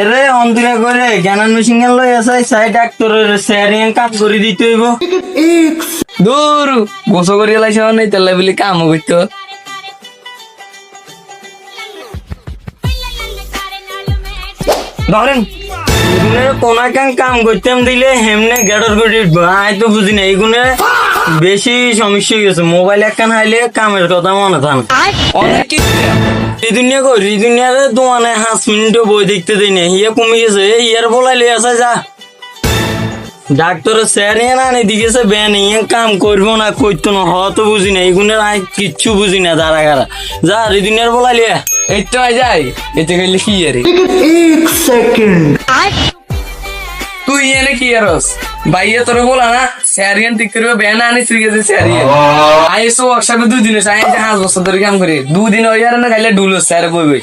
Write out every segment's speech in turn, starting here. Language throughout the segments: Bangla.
এরে অন্দিরা করে জ্ঞানান মেশিন লই আসাই সাই ডাক্তারের স্যারিয়ান কাম করে দিতে হইব। দূর গোসো করিয়া লাইছে নাই তেলা বলি কাম হইতো। ধরেন কোন কাম করতাম দিলে হেমনে গেটর করে আই তো বুঝি না এইগুনে বেশি সমস্যা হয়ে গেছে। মোবাইল একখান হাইলে কামের কথা মনে থান অনেক কি এই দুনিয়া করি এই দুনিয়াতে দোয়ানে 5 মিনিটও বই দেখতে দেয় না। হিয়া কমে গেছে ইয়ার বলাই লই আসা যা ডাক্তারের স্যারিয়ান আনি দিয়েছে বেন ইয়ে কাম করবো না করতো না হয়তো বুঝি না এইগুনের আই কিচ্ছু বুঝি না দাঁড়া গাড়া যা এই দুনিয়ার বলাই লিয়া এই তো যাই এতে গেলে কি আরে তুই এনে কি আরস ভাইয়া তোর বলা না স্যারিয়ান ঠিক করবে বেন আনি ঠিক আছে স্যারিয়ান আইসো ওয়ার্কশপে 2 দিন আই 5 বছর ধরে কাম করি 2 দিন হই আর না খাইলে ডুলো স্যার বই বই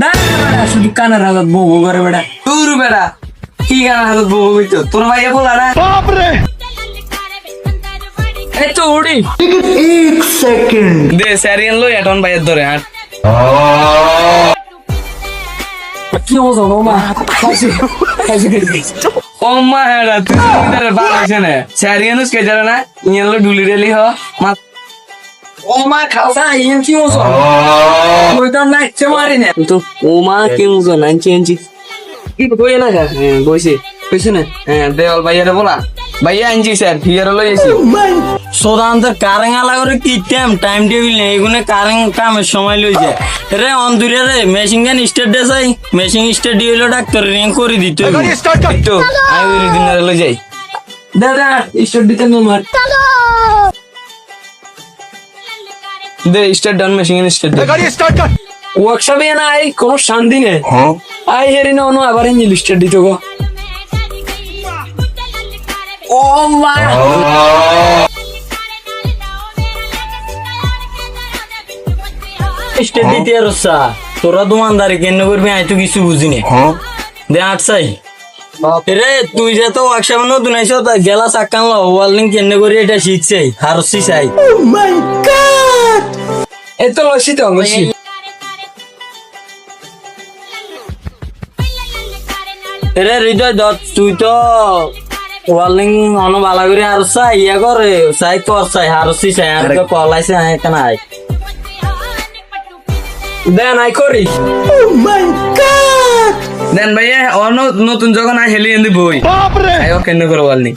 দাঁড়া শুধু কানের হালত বউ করে বেড়া দূর বেড়া কি কানের হালত বউ হইতো তোর ভাইয়া বলা না বাপরে এই তো উড়ি 1 সেকেন্ড দে স্যারিয়ান লই এটন ভাইয়ের ধরে হাট কি হলো মা ও মা হেডা তুই ইদারে বাড়াইছ না স্যারিয়ানুস কে জানা না ইয়েলো ডুলি রেলি হ মা ও মা খাওয়া ইয়েন কি হলো কই তো না ইচ্ছে মারি না তো ও মা কি হলো না চেঞ্জ কি কই না গা বইছে কইছ না হ্যাঁ দেওয়াল ভাইয়ারে বলা ভাইয়া আনজি স্যার হিয়ার লই এসি সোদান্তর কারেং আলা করে কি টাইম টেবিল নেই এগুনে কারেং কামের সময় লই যায় রে অন্দুরে রে মেশিন গান স্টার্ট দে যাই মেশিন স্টার্ট দিয়ে হলো ডাক্তার রিং করে দিতে তো আমি ওই দিন লই যাই দাদা স্টার্ট দিতে নো মার they start done machine start দে গাড়ি স্টার্ট কর ওয়ার্কশপে না আই কোনো শান্তি নেই আই হেরি না ono আবার ইঞ্জিন স্টার্ট দিতে গো ও মা স্টার্ট দিতে আর সা তোরা দোকানদারি কেন করবি আই তো কিছু বুঝি না দে আটসাই রে তুই যে তো ওয়ার্কশপে নতুন আইছো তা গেলা চাক্কান ল ওয়ার্লিং কেন করি এটা শিখছাই হারসি চাই ও মাই গড এত লসি তো লসি রে হৃদয় দত্ত তুই তো ওয়ার্লিং অন বালা করে আর চাই ইয়া করে চাই তোর চাই হারসি চাই আর তো কলাইছে কেন আই দেন আই করি ও মাই গড দেন ভাইয়া অন্য নতুন যখন আই হেলি এনে বই বাপ রে আইও কেন করে ওয়ার্লিং